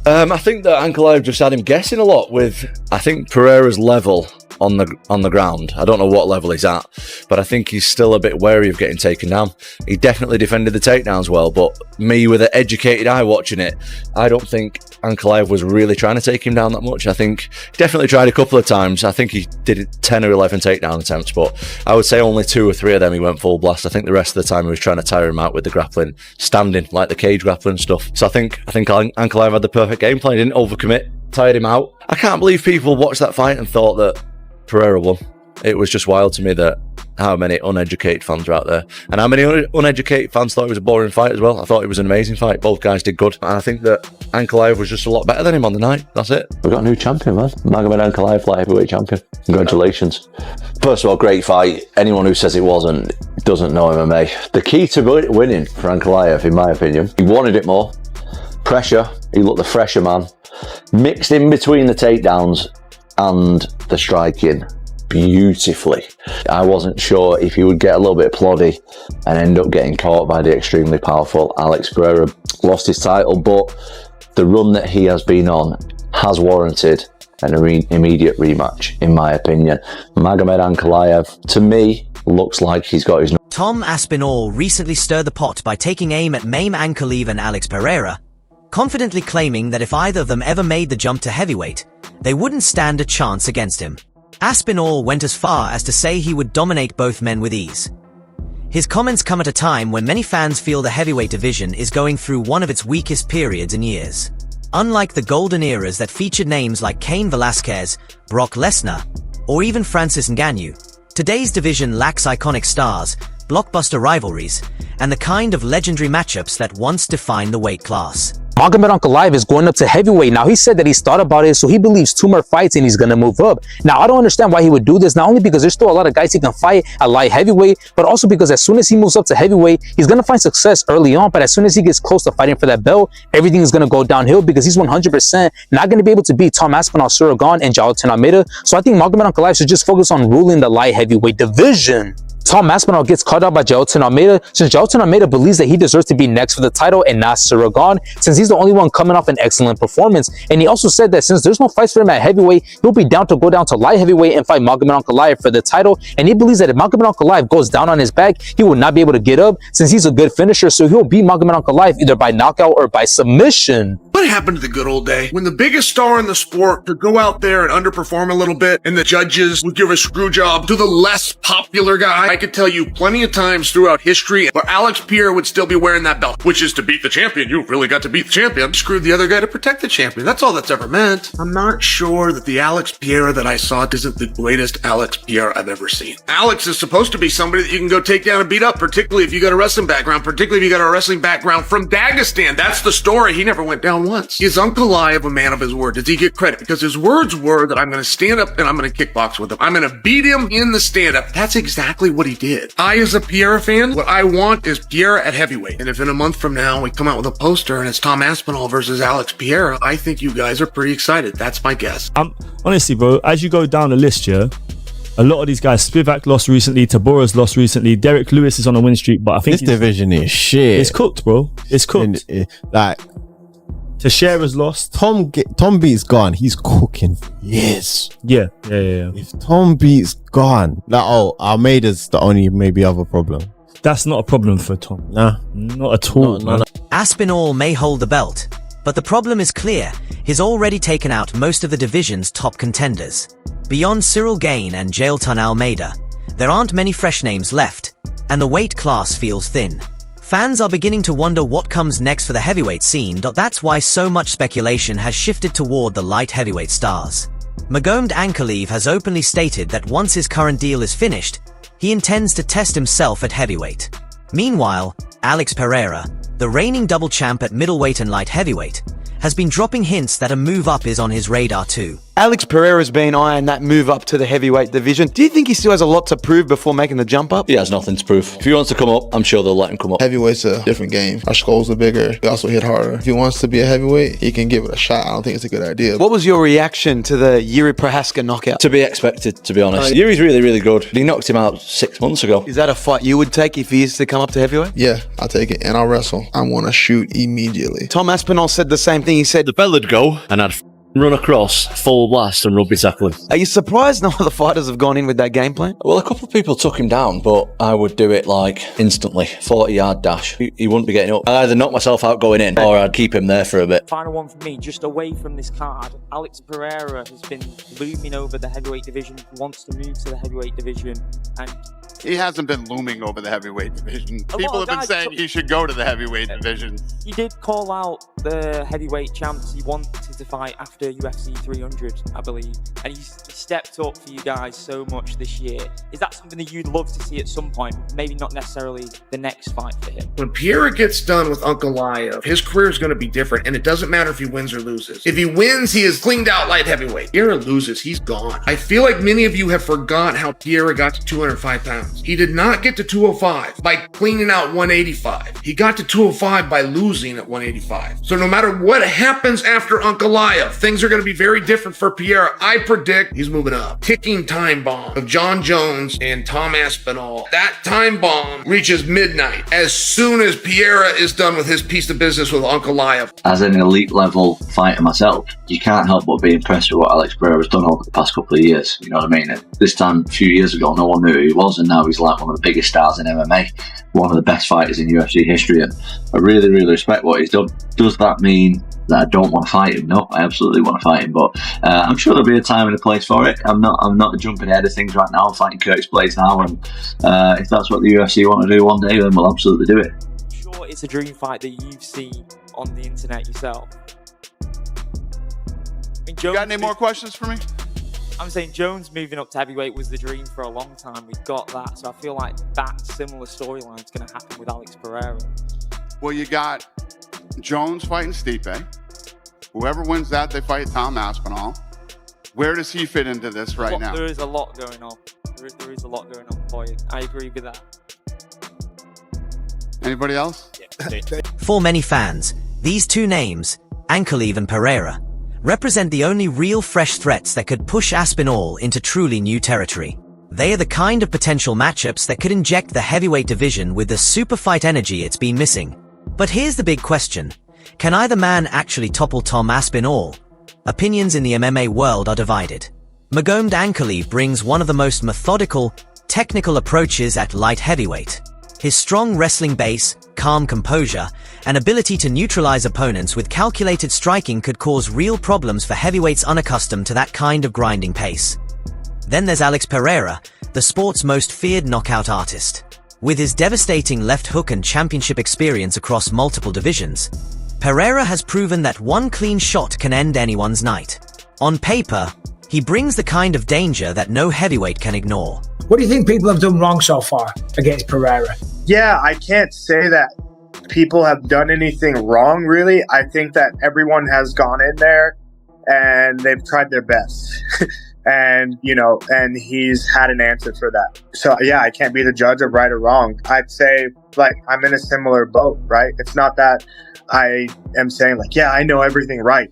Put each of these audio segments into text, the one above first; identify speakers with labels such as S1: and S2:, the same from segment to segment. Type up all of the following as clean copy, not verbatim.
S1: I think that Ankalaev just had him guessing a lot with, I think, Pereira's level on the ground. I don't know what level he's at, but I think he's still a bit wary of getting taken down. He definitely defended the takedowns well, but me with an educated eye watching it, I don't think Ankalaev was really trying to take him down that much. I think he definitely tried a couple of times. I think he did 10 or 11 takedown attempts, but I would say only 2 or 3 of them he went full blast. I think the rest of the time he was trying to tire him out with the grappling, standing, like the cage grappling stuff. So I think Ankalaev had the perfect game plan. He didn't overcommit, tired him out. I can't believe people watched that fight and thought that Pereira won. It was just wild to me that how many uneducated fans are out there, and how many uneducated fans thought it was a boring fight as well. I thought it was an amazing fight. Both guys did good, and I think that Ankalaev was just a lot better than him on the night. That's it.
S2: We've got a new champion, man. Magomed Ankalaev, light heavyweight champion. Congratulations. First of all, great fight. Anyone who says it wasn't doesn't know MMA. The key to winning for Ankalaev, in my opinion, he wanted it more. Pressure. He looked the fresher man. Mixed in between the takedowns and the striking beautifully. I wasn't sure if he would get a little bit ploddy and end up getting caught by the extremely powerful Alex Pereira. Lost his title, but the run that he has been on has warranted an immediate rematch, in my opinion. Magomed Ankalaev, to me, looks like he's got his...
S3: Tom Aspinall recently stirred the pot by taking aim at Maim Ankalaev and Alex Pereira, confidently claiming that if either of them ever made the jump to heavyweight, they wouldn't stand a chance against him. Aspinall went as far as to say he would dominate both men with ease. His comments come at a time when many fans feel the heavyweight division is going through one of its weakest periods in years. Unlike the golden eras that featured names like Cain Velasquez, Brock Lesnar, or even Francis Ngannou, today's division lacks iconic stars, blockbuster rivalries, and the kind of legendary matchups that once defined the weight class.
S4: Magomed Ankalaev is going up to heavyweight. Now, he said that he's thought about it, so he believes 2 more fights and he's going to move up. Now, I don't understand why he would do this, not only because there's still a lot of guys he can fight at light heavyweight, but also because as soon as he moves up to heavyweight, he's going to find success early on, but as soon as he gets close to fighting for that belt, everything is going to go downhill because he's 100% not going to be able to beat Tom Aspinall, Ciryl Gane, and Jailton Almeida. So I think Magomed Ankalaev should just focus on ruling the light heavyweight division. Tom Aspinall gets caught out by Jailton Almeida, since Jailton Almeida believes that he deserves to be next for the title and not Ciryl Gane, since he's the only one coming off an excellent performance. And he also said that since there's no fights for him at heavyweight, he'll be down to go down to light heavyweight and fight Magomed Ankalaev for the title. And he believes that if Magomed Ankalaev goes down on his back, he will not be able to get up, since he's a good finisher, so he'll beat Magomed Ankalaev either by knockout or by submission.
S5: What happened to the good old day when the biggest star in the sport could go out there and underperform a little bit and the judges would give a screw job to the less popular guy? I could tell you plenty of times throughout history where Alex Pereira would still be wearing that belt, which is to beat the champion. You really got to beat the champion. Screwed the other guy to protect the champion. That's all that's ever meant. I'm not sure that the Alex Pereira that I saw isn't the greatest Alex Pereira I've ever seen. Alex is supposed to be somebody that you can go take down and beat up, particularly if you got a wrestling background, particularly if you got a wrestling background from Dagestan. That's the story. He never went down once. Is Ankalaev a man of his word? Does he get credit? Because his words were that I'm going to stand up and I'm going to kickbox with him. I'm going to beat him in the stand-up. That's exactly what he did. I, as a Pereira fan, what I want is Pereira at heavyweight. And if in a month from now we come out with a poster and it's Tom Aspinall versus Alex Pereira, I think you guys are pretty excited. That's my guess.
S6: Honestly, bro, as you go down the list, yeah, a lot of these guys, Spivak lost recently, Tabora's lost recently, Derek Lewis is on a win streak, but I think
S7: this division is shit.
S6: It's cooked, bro. It's cooked.
S7: Like,
S6: Teixeira's lost.
S7: Tom beats Gane. He's cooking for years.
S6: Yeah.
S7: If Tom beats Gane, like, Almeida's the only maybe other problem.
S6: That's not a problem for Tom.
S7: Nah,
S6: not at all. No.
S3: Aspinall may hold the belt, but the problem is clear. He's already taken out most of the division's top contenders. Beyond Ciryl Gane and Jailton Almeida, there aren't many fresh names left, and the weight class feels thin. Fans are beginning to wonder what comes next for the heavyweight scene. That's why so much speculation has shifted toward the light heavyweight stars. Magomed Ankalaev has openly stated that once his current deal is finished, he intends to test himself at heavyweight. Meanwhile, Alex Pereira, the reigning double champ at middleweight and light heavyweight, has been dropping hints that a move up is on his radar too.
S8: Alex Pereira's been eyeing that move up to the heavyweight division. Do you think he still has a lot to prove before making the jump up?
S1: He has nothing to prove. If he wants to come up, I'm sure they'll let him come up.
S9: Heavyweight's a different game. Our skulls are bigger. We also hit harder. If he wants to be a heavyweight, he can give it a shot. I don't think it's a good idea.
S8: What was your reaction to the Yuri Prohaska knockout?
S1: To be expected, to be honest. Yuri's really, really good. He knocked him out 6 months ago.
S8: Is that a fight you would take if he is to come up to heavyweight?
S9: Yeah, I'll take it. And I'll wrestle. I want to shoot immediately.
S8: Tom Aspinall said the same thing. He said,
S1: The fella'd go and I'd run across, full blast and rugby tackle him.
S8: are you surprised no other fighters have gone in with that game plan?
S1: Well, a couple of people took him down, but I would do it like instantly. 40-yard dash. He wouldn't be getting up. I'd either knock myself out going in or I'd keep him there for a bit.
S10: Final one for me, just away from this card. Alex Pereira has been looming over the heavyweight division, wants to move to the heavyweight division, and
S11: he hasn't been looming over the heavyweight division.
S10: A
S11: People
S10: lot
S11: have
S10: of
S11: been
S10: guys
S11: saying he should go to the heavyweight division.
S10: he did call out the heavyweight champs he wanted to fight after UFC 300, I believe, and he stepped up for you guys so much this year. Is that something that you'd love to see at some point? Maybe not necessarily the next fight for him.
S5: When Pereira gets done with Ankalaev, his career is going to be different, and it doesn't matter if he wins or loses. If he wins, he is cleaned out light heavyweight. Pereira loses, he's gone. I feel like many of you have forgot how Pereira got to 205 pounds. He did not get to 205 by cleaning out 185. He got to 205 by losing at 185. So no matter what happens after Ankalaev, things are going to be very different for Pereira. I predict he's moving up. Ticking time bomb of John Jones and Tom Aspinall. That time bomb reaches midnight as soon as Pereira is done with his piece of business with Ankalaev.
S2: As an elite level fighter myself, you can't help but be impressed with what Alex Pereira has done over the past couple of years. You know what I mean? This time, a few years ago, no one knew who he was, and now he's like one of the biggest stars in MMA, one of the best fighters in UFC history, and I really, really respect what he's done. Does that mean that I don't want to fight him? No, I absolutely want to fight him, but I'm sure there'll be a time and a place for it. I'm not jumping ahead of things right now. I'm fighting Curtis Blades now, and if that's what the UFC want to do one day, then we'll absolutely do it.
S10: I'm sure it's a dream fight that you've seen on the internet yourself.
S11: You got any more questions for me?
S10: I'm saying Jones moving up to heavyweight was the dream for a long time. We got that, so I feel like that similar storyline is going to happen with Alex Pereira.
S11: Well, you got Jones fighting Stipe. Whoever wins that, they fight Tom Aspinall. Where does he fit into this right now?
S10: There is a lot going on. There is a lot going on for you. I agree with that.
S11: Anybody else?
S10: Yeah.
S3: For many fans, these two names, Ankalaev and Pereira, represent the only real fresh threats that could push Aspinall into truly new territory. They are the kind of potential matchups that could inject the heavyweight division with the super fight energy it's been missing. But here's the big question. Can either man actually topple Tom Aspinall? Opinions in the MMA world are divided. Magomed Ankalaev brings one of the most methodical, technical approaches at light heavyweight. His strong wrestling base, calm composure, and ability to neutralize opponents with calculated striking could cause real problems for heavyweights unaccustomed to that kind of grinding pace. Then there's Alex Pereira, the sport's most feared knockout artist. With his devastating left hook and championship experience across multiple divisions, Pereira has proven that one clean shot can end anyone's night. On paper, he brings the kind of danger that no heavyweight can ignore.
S12: What do you think people have done wrong so far against Pereira?
S13: Yeah, I can't say that people have done anything wrong, really. I think that everyone has gone in there and they've tried their best. And he's had an answer for that. So yeah, I can't be the judge of right or wrong. I'd say like I'm in a similar boat, right? It's not that I am saying like, yeah, I know everything right.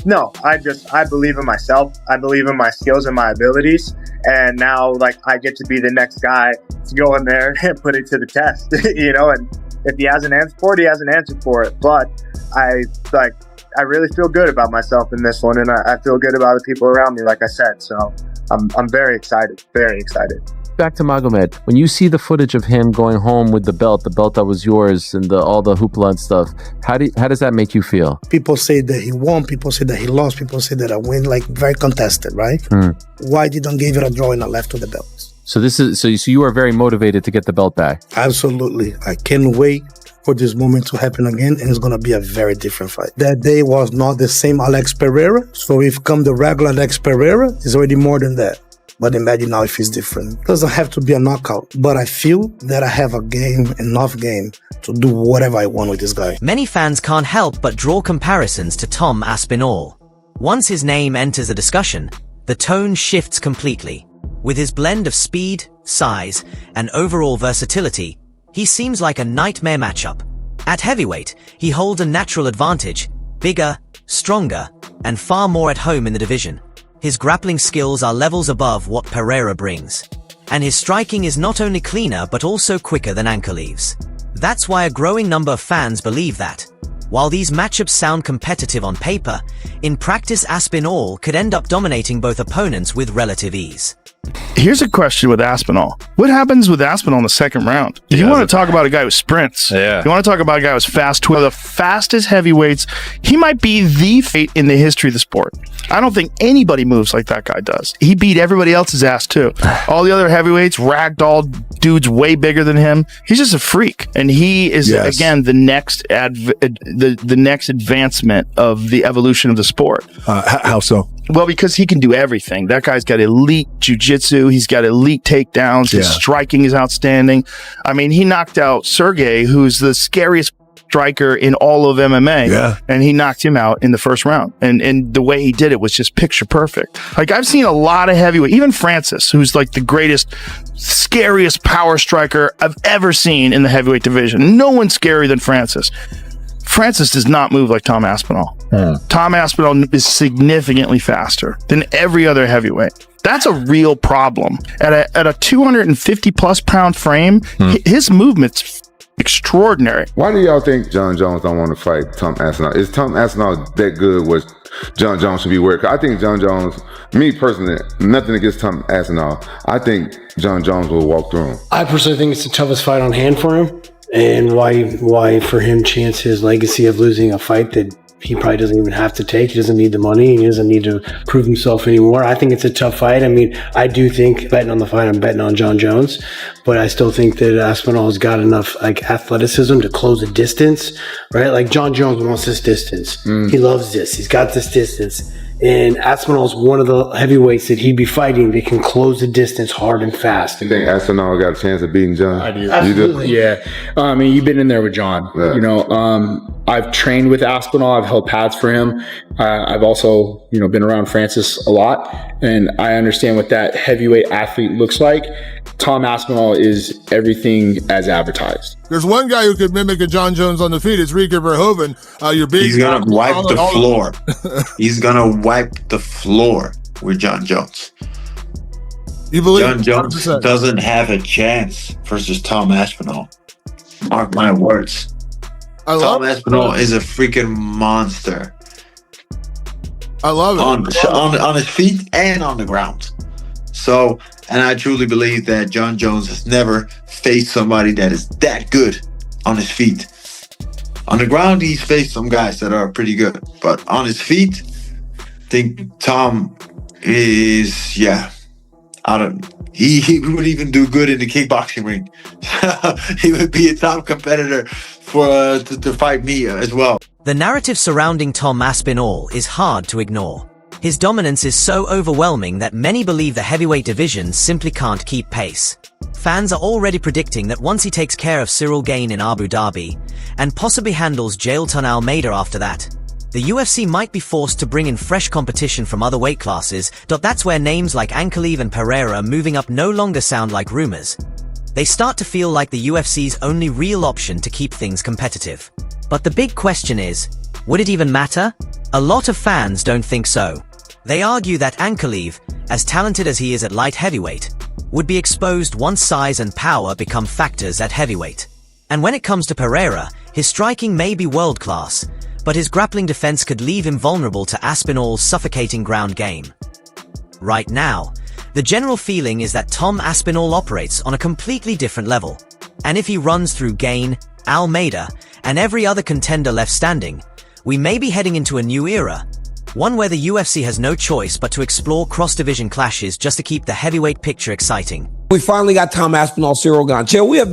S13: No, I believe in myself. I believe in my skills and my abilities. And now like I get to be the next guy to go in there and put it to the test, and if he has an answer for it, he has an answer for it. But I really feel good about myself in this one, and I feel good about the people around me, like I said. So I'm very excited, very excited.
S14: Back to Magomed. When you see the footage of him going home with the belt that was yours, and all the hoopla and stuff, how does that make you feel?
S15: People say that he won, people say that he lost, people say that I win, like very contested, right? Why didn't give it a draw and a left to the belt?
S14: So you are very motivated to get the belt back.
S15: Absolutely. I can't wait for this moment to happen again, and it's going to be a very different fight. That day was not the same Alex Pereira, so if come the regular Alex Pereira, it's already more than that. But imagine now if it's different. It doesn't have to be a knockout, but I feel that I have enough game to do whatever I want with this guy.
S3: Many fans can't help but draw comparisons to Tom Aspinall. Once his name enters the discussion, the tone shifts completely. With his blend of speed, size, and overall versatility, he seems like a nightmare matchup. At heavyweight, he holds a natural advantage, bigger, stronger, and far more at home in the division. His grappling skills are levels above what Pereira brings. And his striking is not only cleaner but also quicker than Ankalaev's. That's why a growing number of fans believe that, while these matchups sound competitive on paper, in practice Aspinall could end up dominating both opponents with relative ease.
S16: Here's a question with Aspinall. What happens with Aspinall in the second round? You want to talk about a guy who sprints.
S1: Yeah.
S16: You want to talk about a guy who's fast. One of the fastest heavyweights. He might be the fate in the history of the sport. I don't think anybody moves like that guy does. He beat everybody else's ass too. All the other heavyweights, ragdoll dudes way bigger than him. He's just a freak. And he is, again, the next the next advancement of the evolution of the sport.
S17: How so?
S16: Well, because he can do everything. That guy's got elite jiu-jitsu. He's got elite takedowns. His striking is outstanding. I mean, he knocked out Sergey, who's the scariest striker in all of MMA.
S17: Yeah.
S16: And he knocked him out in the first round. And the way he did it was just picture perfect. Like, I've seen a lot of heavyweight, even Francis, who's like the greatest, scariest power striker I've ever seen in the heavyweight division. No one's scarier than Francis. Francis does not move like Tom Aspinall. Tom Aspinall is significantly faster than every other heavyweight. That's a real problem. At a 250 plus pound frame, his movement's extraordinary.
S18: Why do y'all think John Jones don't want to fight Tom Aspinall? Is Tom Aspinall that good where John Jones should be worried? I think John Jones, me personally, nothing against Tom Aspinall, I think John Jones will walk through him.
S19: I personally think it's the toughest fight on hand for him. And why for him chance his legacy of losing a fight that he probably doesn't even have to take. He doesn't need the money. He doesn't need to prove himself anymore. I think it's a tough fight. I mean, I do think betting on the fight, I'm betting on John Jones, but I still think that Aspinall has got enough like athleticism to close the distance, right? Like John Jones wants this distance. He loves this. He's got this distance. And Aspinall's one of the heavyweights that he'd be fighting. They can close the distance hard and fast.
S18: You think Aspinall got a chance of beating John?
S20: I do.
S19: Absolutely.
S20: Yeah. I mean, you've been in there with John.
S18: Yeah.
S20: You know, I've trained with Aspinall. I've held pads for him. I've also, you know, been around Francis a lot. And I understand what that heavyweight athlete looks like. Tom Aspinall is everything as advertised.
S17: There's one guy who could mimic a John Jones on the feet. It's Rieker Verhoeven. Your big.
S21: He's gonna wipe the floor. He's gonna wipe the floor with John Jones.
S17: You believe
S21: John Jones
S17: 100%.
S21: doesn't have a chance versus Tom Aspinall. Mark my words. Tom Aspinall is a freaking monster.
S17: I love it.
S21: On his feet and on the ground. So, and I truly believe that John Jones has never faced somebody that is that good on his feet. On the ground, he's faced some guys that are pretty good, but on his feet, I think Tom is, he would even do good in the kickboxing ring. He would be a top competitor for to fight me as well.
S3: The narrative surrounding Tom Aspinall is hard to ignore. His dominance is so overwhelming that many believe the heavyweight division simply can't keep pace. Fans are already predicting that once he takes care of Cyril Gane in Abu Dhabi, and possibly handles Jailton Almeida after that, the UFC might be forced to bring in fresh competition from other weight classes. That's where names like Ankalaev and Pereira moving up no longer sound like rumors. They start to feel like the UFC's only real option to keep things competitive. But the big question is, would it even matter? A lot of fans don't think so. They argue that Ankalaev, as talented as he is at light heavyweight, would be exposed once size and power become factors at heavyweight. And when it comes to Pereira, his striking may be world class, but his grappling defense could leave him vulnerable to Aspinall's suffocating ground game. Right now, the general feeling is that Tom Aspinall operates on a completely different level. And if he runs through Gane, Almeida, and every other contender left standing, we may be heading into a new era. One where the UFC has no choice but to explore cross-division clashes just to keep the heavyweight picture exciting.
S22: We finally got Tom Aspinall, Cyril Gane. Chill, we've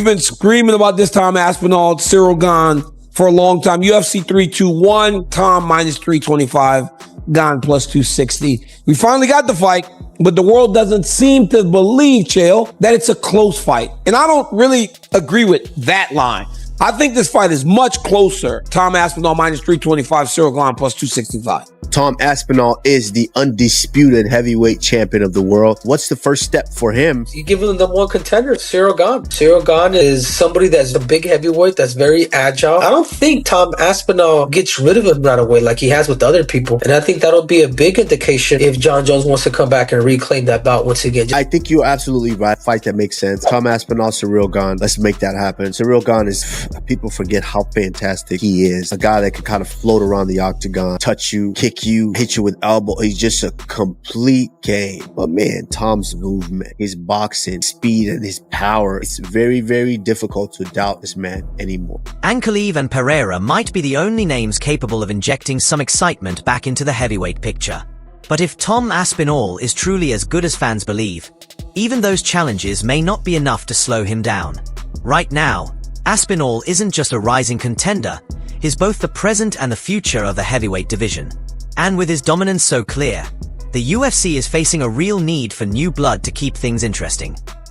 S22: been screaming about this Tom Aspinall, Cyril Gane for a long time. UFC 321, Tom minus 325, Gane plus 260. We finally got the fight, but the world doesn't seem to believe, Chael, that it's a close fight. And I don't really agree with that line. I think this fight is much closer. Tom Aspinall minus 325, Cyril Gane plus 265.
S4: Tom Aspinall is the undisputed heavyweight champion of the world. What's the first step for him?
S7: You give him the one contender, Cyril Gane. Cyril Gane is somebody that's a big heavyweight, that's very agile. I don't think Tom Aspinall gets rid of him right away like he has with other people. And I think that'll be a big indication if John Jones wants to come back and reclaim that bout once again.
S4: I think you're absolutely right. Fight that makes sense. Tom Aspinall, Cyril Gane. Let's make that happen. Cyril Gane is, people forget how fantastic he is. A guy that can kind of float around the octagon, touch you, kick you, hit you with elbow. He's just a complete game. But man, Tom's movement, his boxing, speed, and his power, it's very, very difficult to doubt this man anymore.
S3: Ankalaev and Pereira might be the only names capable of injecting some excitement back into the heavyweight picture. But if Tom Aspinall is truly as good as fans believe, even those challenges may not be enough to slow him down. Right now, Aspinall isn't just a rising contender, he's both the present and the future of the heavyweight division. And with his dominance so clear, the UFC is facing a real need for new blood to keep things interesting.